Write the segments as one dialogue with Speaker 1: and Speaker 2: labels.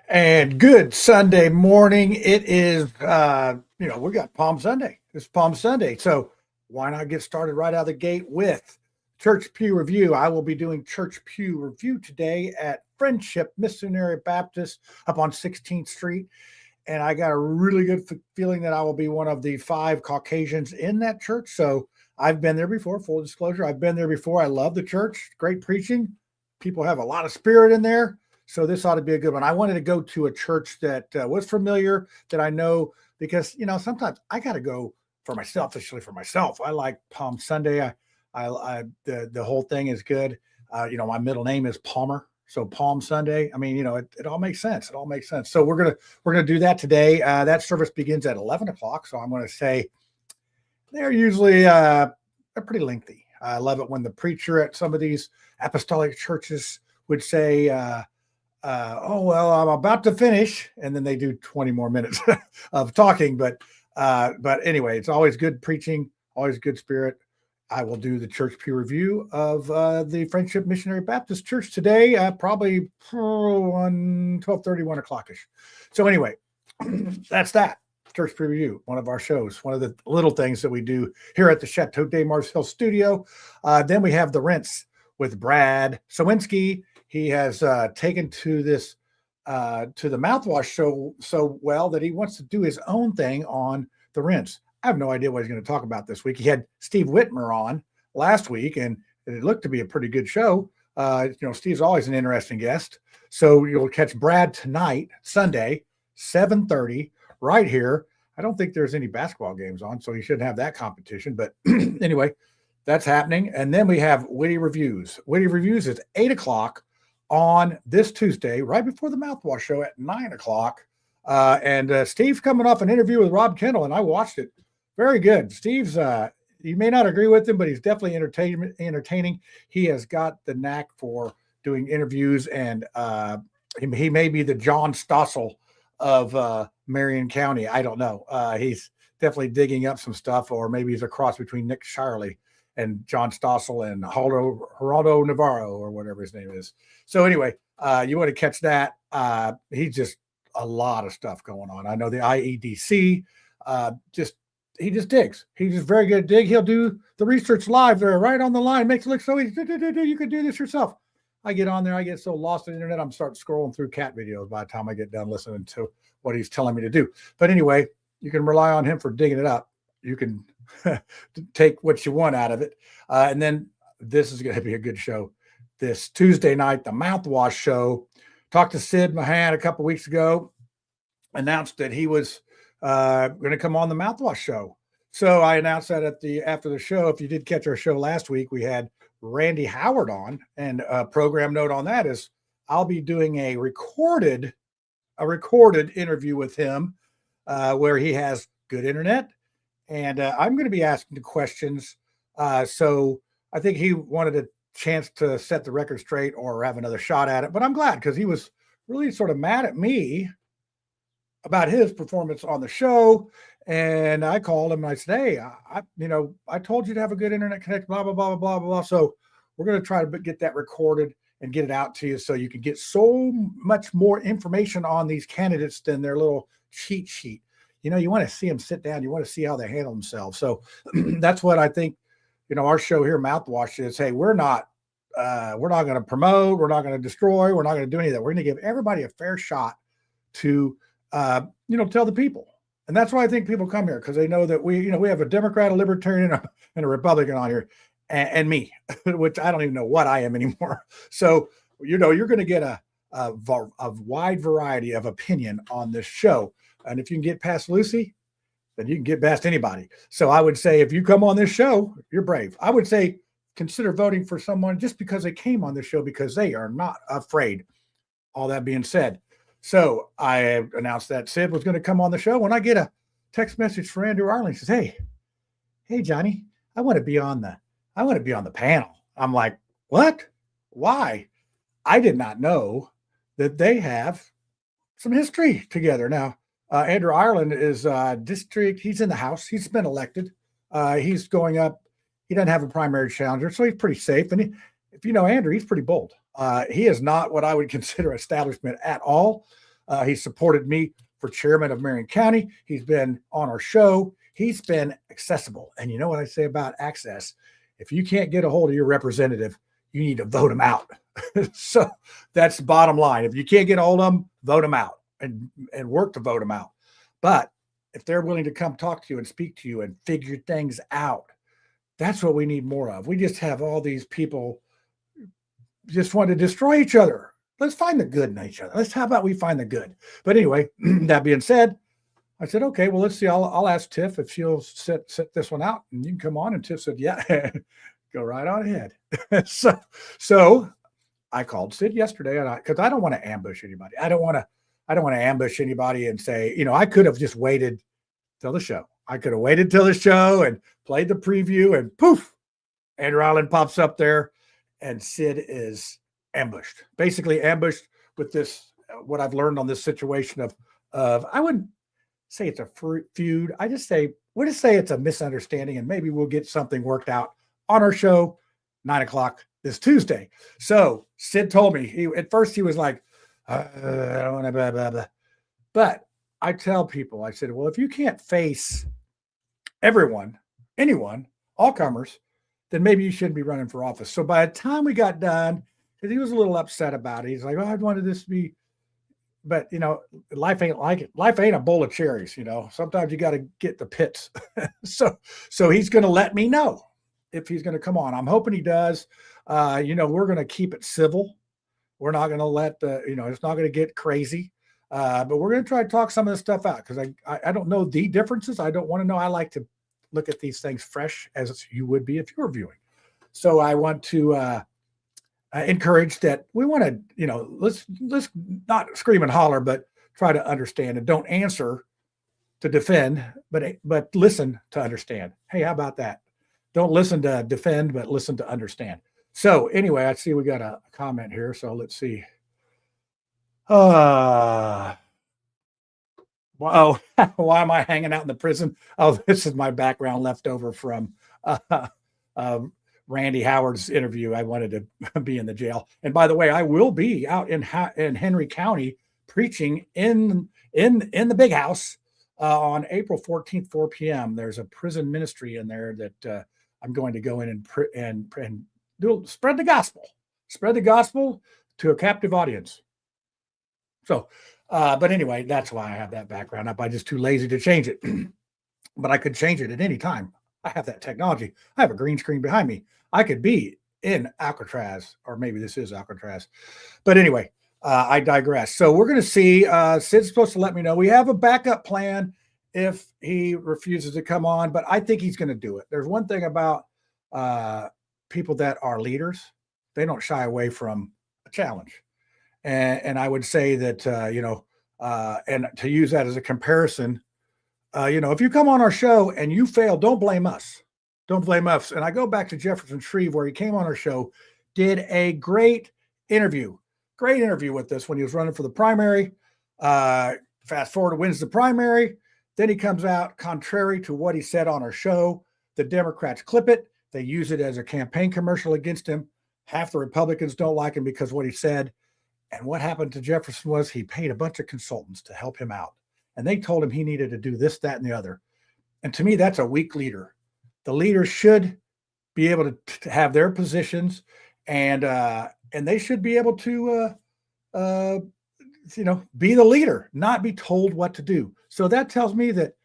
Speaker 1: And good Sunday morning. It is, we got Palm Sunday. It's Palm Sunday. So why not get started right out of the gate with Church Pew Review? I will be doing Church Pew Review today at Friendship Missionary Baptist up on 16th Street. And I got a really good feeling that I will be one of the 5 Caucasians in that church. So I've been there before, full disclosure. I've been there before. I love the church. Great preaching. People have a lot of spirit in there. So this ought to be a good one. I wanted to go to a church that was familiar, that I know, because, sometimes I got to go selfishly for myself. I like Palm Sunday. The whole thing is good. My middle name is Palmer. So Palm Sunday, I mean, it all makes sense. It all makes sense. So we're gonna do that today. That service begins at 11 o'clock. So I'm going to say they're usually they're pretty lengthy. I love it when the preacher at some of these apostolic churches would say, "Oh well, I'm about to finish," and then they do 20 more minutes of talking. But anyway, it's always good preaching, always good spirit. I will do the church pew review of the Friendship Missionary Baptist Church today, probably on 12:30, 1 o'clock-ish. So anyway, that's that. Church pew review, one of our shows, one of the little things that we do here at the Chateau de Marseille studio. Then we have The Rinse with Brad Sawinski. He has taken to this to the Mouthwash show so well that he wants to do his own thing on The Rinse. I have no idea what he's going to talk about this week. He had Steve Whitmer on last week, and it looked to be a pretty good show. Steve's always an interesting guest. So you'll catch Brad tonight, Sunday, 7:30, right here. I don't think there's any basketball games on, so he shouldn't have that competition. But anyway, that's happening. And then we have Whitty Reviews. Whitty Reviews is 8 o'clock on this Tuesday, right before the Mouthwash show at 9 o'clock. And Steve's coming off an interview with Rob Kendall, and I watched it. Very good. Steve's, you may not agree with him, but he's definitely entertaining. He has got the knack for doing interviews, and he may be the John Stossel of Marion County. I don't know. He's definitely digging up some stuff, or maybe he's a cross between Nick Shirley and John Stossel and Geraldo Navarro, or whatever his name is. So anyway, you want to catch that. He's just a lot of stuff going on. I know the IEDC, he just digs. He's just very good at dig. He'll do the research live there, right on the line. Makes it look so easy. You could do this yourself. I get on there. I get so lost in the internet. I'm starting scrolling through cat videos by the time I get done listening to what he's telling me to do. But anyway, you can rely on him for digging it up. You can take what you want out of it. And then this is going to be a good show. This Tuesday night, the Mouthwash show. Talked to Sid Mahan a couple weeks ago. Announced that he was going to come on the Mouthwash show. So I announced that after the show. If you did catch our show last week, we had Randy Howard on, and a program note on that is I'll be doing a recorded interview with him where he has good internet, and I'm going to be asking the questions. So I think he wanted a chance to set the record straight or have another shot at it, but I'm glad, because he was really sort of mad at me about his performance on the show. And I called him and I said, "Hey, I told you to have a good internet connection, blah, blah, blah, blah, blah, blah." So we're going to try to get that recorded and get it out to you so you can get so much more information on these candidates than their little cheat sheet. You want to see them sit down. You want to see how they handle themselves. So that's what I think, our show here, Mouthwash, is, hey, we're not going to promote. We're not going to destroy. We're not going to do any of that. We're going to give everybody a fair shot to tell the people. And that's why I think people come here, because they know that we have a Democrat, a Libertarian, and a Republican on here, and me, which I don't even know what I am anymore. So, you're going to get a wide variety of opinion on this show. And if you can get past Lucy, then you can get past anybody. So I would say, if you come on this show, you're brave. I would say consider voting for someone just because they came on the show, because they are not afraid. All that being said, so I announced that Sid was going to come on the show when I get a text message from Andrew Arlen. He says, Hey, Johnny, I want to be on the panel. I'm like, what? Why? I did not know that they have some history together. Now, Andrew Ireland is district. He's in the House. He's been elected. He's going up. He doesn't have a primary challenger, so he's pretty safe. And if you know Andrew, he's pretty bold. He is not what I would consider establishment at all. He supported me for chairman of Marion County. He's been on our show. He's been accessible. And you know what I say about access? If you can't get a hold of your representative, you need to vote them out. So that's the bottom line. If you can't get a hold of them, vote them out and work to vote them out. But if they're willing to come talk to you and speak to you and figure things out, that's what we need more of. We just have all these people just want to destroy each other. Let's find the good in each other. How about we find the good? But anyway, that being said, I said, okay, well, let's see. I'll ask Tiff if she'll set this one out and you can come on. And Tiff said, yeah, go right on ahead. So I called Sid yesterday because I don't want to ambush anybody. I don't want to ambush anybody and say, I could have just waited till the show. I could have waited till the show and played the preview and poof, Andrew Allen pops up there and Sid is basically ambushed with this, what I've learned on this situation of I wouldn't say it's a feud. We'll just say it's a misunderstanding and maybe we'll get something worked out on our show, 9:00 this Tuesday. So Sid told me, at first he was like, I don't want to blah, blah, blah. But I tell people, I said, well, if you can't face anyone, all comers, then maybe you shouldn't be running for office. So by the time we got done, because he was a little upset about it, he's like, oh, I wanted this to be, but life ain't like it. Life ain't a bowl of cherries. Sometimes you got to get the pits. So he's going to let me know if he's going to come on. I'm hoping he does. We're going to keep it civil. We're not going to let it's not going to get crazy. But we're going to try to talk some of this stuff out because I don't know the differences. I don't want to know. I like to look at these things fresh as you would be if you're viewing. So I want to encourage that we want to, let's not scream and holler, but try to understand and don't answer to defend, but listen to understand. Hey, how about that? Don't listen to defend, but listen to understand. So anyway, I see we got a comment here. So let's see. Wow. Why am I hanging out in the prison? Oh, this is my background left over from Randy Howard's interview. I wanted to be in the jail. And by the way, I will be out in Henry County preaching in the big house on April 14th, 4 p.m. There's a prison ministry in there that I'm going to go in and spread the gospel to a captive audience. So, but anyway, that's why I have that background up. I'm just too lazy to change it, but I could change it at any time. I have that technology. I have a green screen behind me. I could be in Alcatraz, or maybe this is Alcatraz. But anyway, I digress. So we're going to see. Sid's supposed to let me know. We have a backup plan if he refuses to come on, but I think he's going to do it. There's one thing about people that are leaders. They don't shy away from a challenge. And I would say that, and to use that as a comparison, if you come on our show and you fail, don't blame us. Don't blame us. And I go back to Jefferson Shreve, where he came on our show, did a great interview with us when he was running for the primary. Fast forward, wins the primary. Then he comes out contrary to what he said on our show. The Democrats clip it. They use it as a campaign commercial against him. Half the Republicans don't like him because of what he said. And what happened to Jefferson was he paid a bunch of consultants to help him out. And they told him he needed to do this, that, and the other. And to me, that's a weak leader. The leader should be able to have their positions, and they should be able to, be the leader, not be told what to do. So that tells me that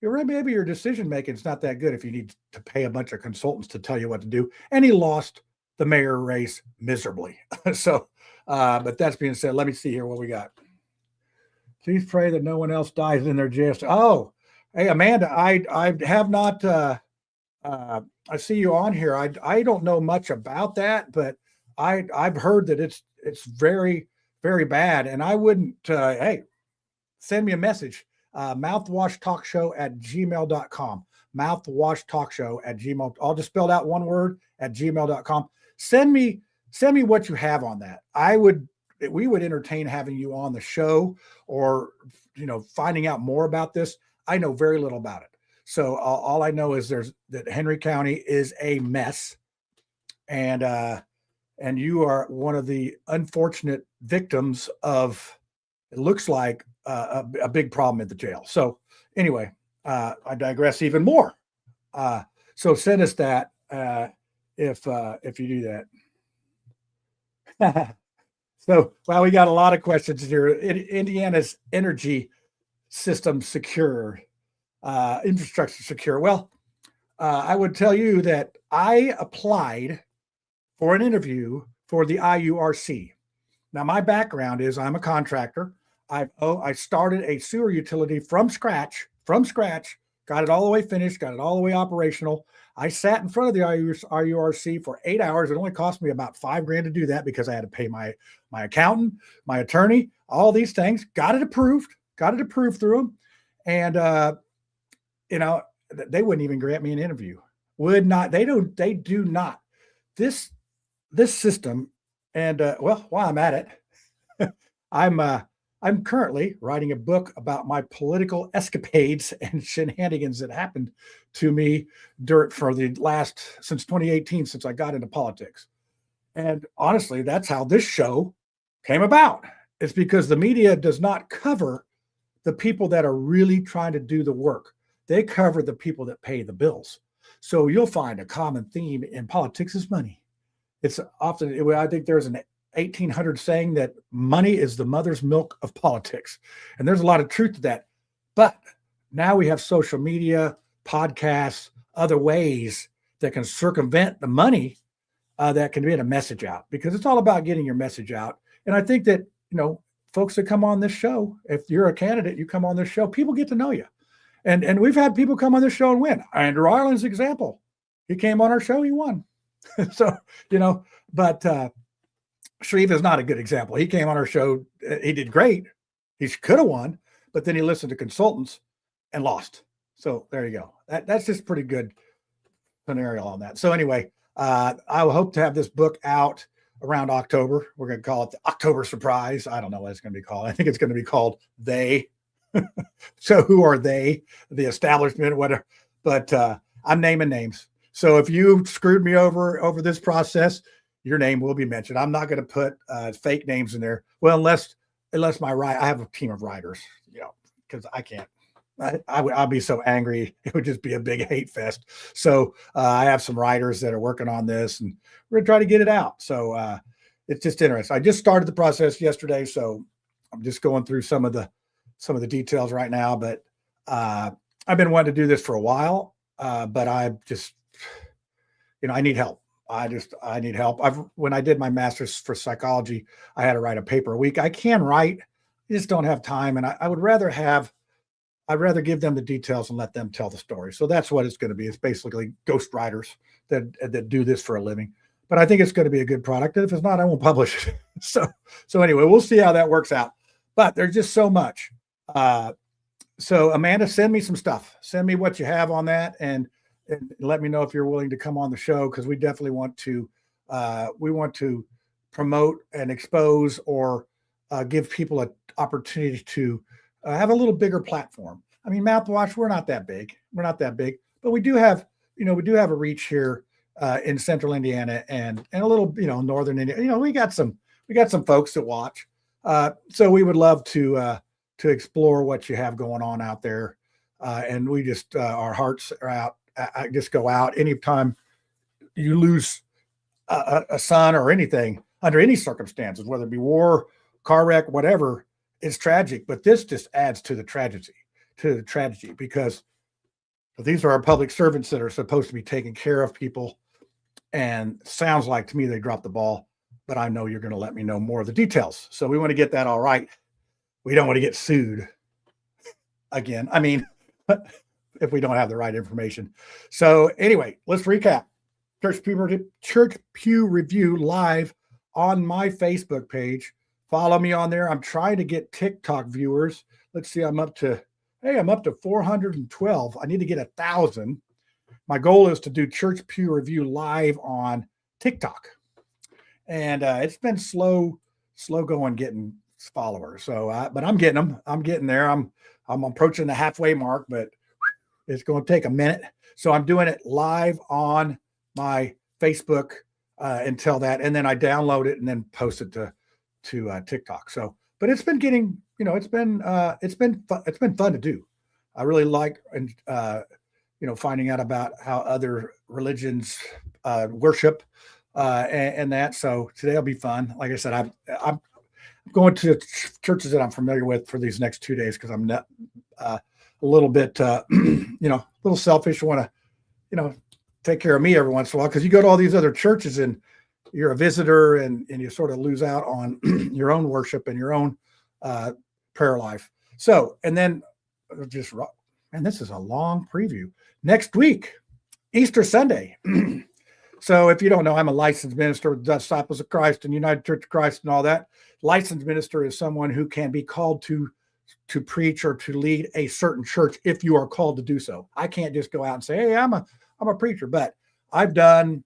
Speaker 1: maybe your decision making is not that good if you need to pay a bunch of consultants to tell you what to do. And he lost the mayor race miserably. So, but that's being said, let me see here what we got. Please pray that no one else dies in their jail. Oh, hey, Amanda, I have not, I see you on here. I don't know much about that, but I've heard that it's very, very bad. And I wouldn't, hey, send me a message, mouthwashtalkshow@gmail.com, mouthwashtalkshow@gmail. All just spelled out one word @gmail.com. Send me what you have on that. We would entertain having you on the show, or, finding out more about this. I know very little about it. So all I know is that Henry County is a mess, and you are one of the unfortunate victims of it looks like a big problem at the jail. So anyway, I digress even more. So send us that if you do that. So, well, we got a lot of questions here. Indiana's energy system secure, infrastructure secure. Well, I would tell you that I applied for an interview for the IURC. Now, my background is I'm a contractor. I started a sewer utility from scratch, got it all the way finished, got it all the way operational. I sat in front of the IURC for 8 hours. It only cost me about $5,000 to do that because I had to pay my accountant, my attorney, all these things. Got it approved through them, and they wouldn't even grant me an interview. Would not. They do not. This system, and well, while I'm at it, I'm currently writing a book about my political escapades and shenanigans that happened to me since 2018, since I got into politics. And honestly, that's how this show came about. It's because the media does not cover the people that are really trying to do the work. They cover the people that pay the bills. So you'll find a common theme in politics is money. It's often, I think there's an 1800 saying that money is the mother's milk of politics. And there's a lot of truth to that. But now we have social media, podcasts, other ways that can circumvent the money that can get a message out, because it's all about getting your message out. And I think that, folks that come on this show, if you're a candidate, you come on this show, people get to know you. And we've had people come on this show and win. Andrew Ireland's example. He came on our show, he won. So, but Shreve is not a good example. He came on our show. He did great. He could have won, but then he listened to consultants and lost. So there you go. That's just pretty good scenario on that. So anyway, I will hope to have this book out around October. We're going to call it the October Surprise. I don't know what it's going to be called. I think it's going to be called They. So who are they? The establishment, whatever. But I'm naming names. So if you screwed me over this process, your name will be mentioned. I'm not going to put fake names in there. Well, unless I have a team of writers, because I can't. I'll be so angry. It would just be a big hate fest. So I have some writers that are working on this, and we're going to try to get it out. So it's just interesting. I just started the process yesterday, so I'm just going through some of the details right now. But I've been wanting to do this for a while, but I just, I need help. I need help. When I did my master's for psychology, I had to write a paper a week. I can write, I just don't have time. And I'd rather give them the details and let them tell the story. So that's what it's going to be. It's basically ghost writers that do this for a living. But I think it's going to be a good product. And if it's not, I won't publish it. So anyway, we'll see how that works out. But there's just so much. So Amanda, send me some stuff. Send me what you have on that, and let me know if you're willing to come on the show, because we definitely want to promote and expose or give people an opportunity to have a little bigger platform. I mean, Mouthwash, we're not that big, but we do have a reach here in central Indiana and a little, northern Indiana. We got some folks that watch. So we would love to explore what you have going on out there. And we just, our hearts are out. I just go out anytime you lose a son or anything under any circumstances, whether it be war, car wreck, whatever. It's tragic, but this just adds to the tragedy, because these are our public servants that are supposed to be taking care of people. And sounds like to me they dropped the ball, but I know you're going to let me know more of the details. So we want to get that all right. We don't want to get sued again. I mean, if we don't have the right information. So anyway, let's recap. Church Pew Review live on my Facebook page. Follow me on there. I'm trying to get TikTok viewers. Let's see. I'm up to 412. I need to get 1,000. My goal is to do Church Pew Review live on TikTok. And it's been slow going getting followers. So, but I'm getting them. I'm getting there. I'm approaching the halfway mark, but it's going to take a minute. So I'm doing it live on my Facebook until that. And then I download it and then post it to TikTok. So, but it's been getting, it's been fun to do. I really like and finding out about how other religions worship and that. So today will be fun. Like I said, I'm going to churches that I'm familiar with for these next 2 days because I'm not, a little bit a little selfish. I want to take care of me every once in a while because you go to all these other churches and you're a visitor and you sort of lose out on your own worship and your own prayer life. So, and then and this is a long preview. Next week, Easter Sunday. So if you don't know, I'm a licensed minister with the Disciples of Christ and United Church of Christ and all that. Licensed minister is someone who can be called to preach or to lead a certain church if you are called to do so. I can't just go out and say, hey, I'm a preacher, but I've done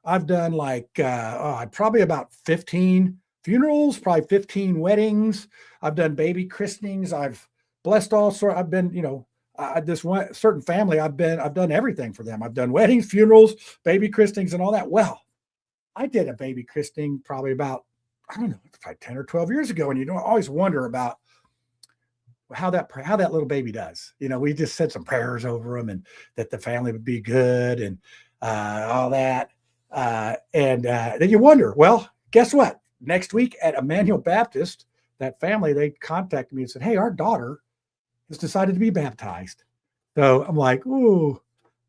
Speaker 1: like probably about 15 funerals, probably 15 weddings. I've done baby christenings. I've blessed all sorts. I've been, this one certain family, I've done everything for them. I've done weddings, funerals, baby christenings, and all that. Well, I did a baby christening probably about, I don't know, it's probably 10 or 12 years ago. And I always wonder about how that little baby does. We just said some prayers over him and that the family would be good and all that. And then you wonder, well, guess what? Next week at Emmanuel Baptist, that family, they contacted me and said, hey, our daughter has decided to be baptized. So I'm like, ooh,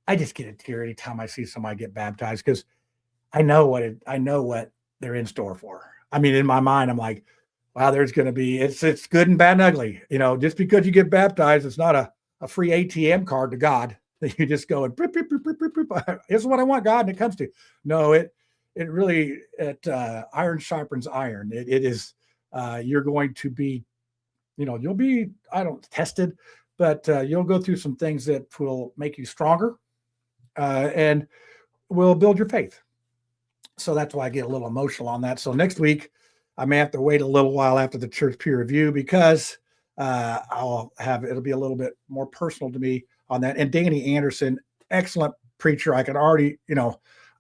Speaker 1: I just get a tear anytime I see somebody get baptized because I know what they're in store for. I mean, in my mind, I'm like, wow, there's going to be, it's good and bad and ugly. Just because you get baptized, it's not a free ATM card to God that you just go and this is what I want, God, and it comes to. No, it really, iron sharpens iron. It is, you're going to be, you'll be, tested, but you'll go through some things that will make you stronger and will build your faith. So that's why I get a little emotional on that. So next week, I may have to wait a little while after the church peer review because it'll be a little bit more personal to me on that. And Danny Anderson, excellent preacher. I can already,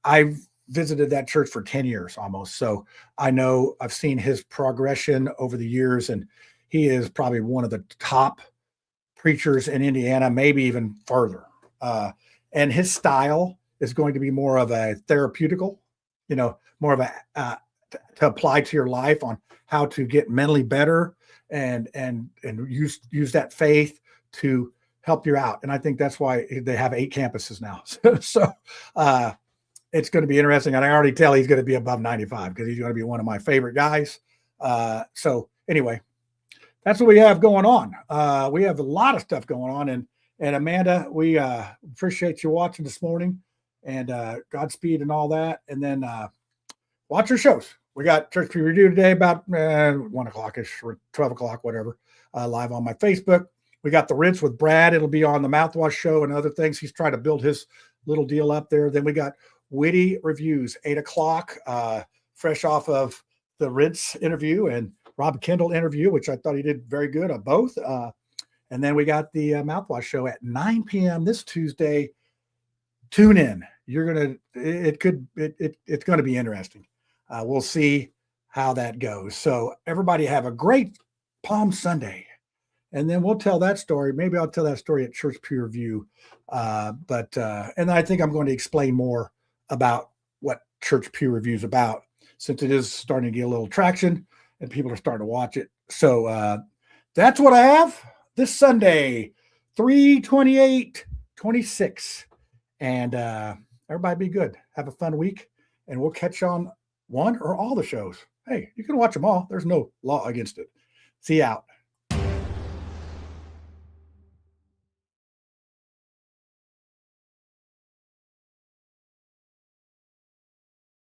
Speaker 1: I've visited that church for 10 years almost. So I know I've seen his progression over the years, and he is probably one of the top preachers in Indiana, maybe even further. And his style is going to be more of a therapeutical, more of a, to apply to your life on how to get mentally better and use that faith to help you out. And I think that's why they have 8 campuses now. So it's going to be interesting. And I already tell he's going to be above 95 because he's going to be one of my favorite guys. So anyway, that's what we have going on. We have a lot of stuff going on. And Amanda, we appreciate you watching this morning, and Godspeed and all that. And then watch your shows. We got Church Peer Review today about 1 o'clock-ish or 12 o'clock, whatever, live on my Facebook. We got The Rinse with Brad. It'll be on the Mouthwash show and other things. He's trying to build his little deal up there. Then we got Whitty Reviews, 8 o'clock, fresh off of the Rinse interview and Rob Kendall interview, which I thought he did very good on both. And then we got the Mouthwash show at 9 p.m. this Tuesday. Tune in. It's going to be interesting. We'll see how that goes. So everybody have a great Palm Sunday. And then we'll tell that story. Maybe I'll tell that story at Church Peer Review. And I think I'm going to explain more about what Church Peer Review is about, since it is starting to get a little traction and people are starting to watch it. So that's what I have this Sunday, 3/28/26. And everybody be good. Have a fun week. And we'll catch you on one or all the shows. Hey, you can watch them all. There's no law against it. See you out.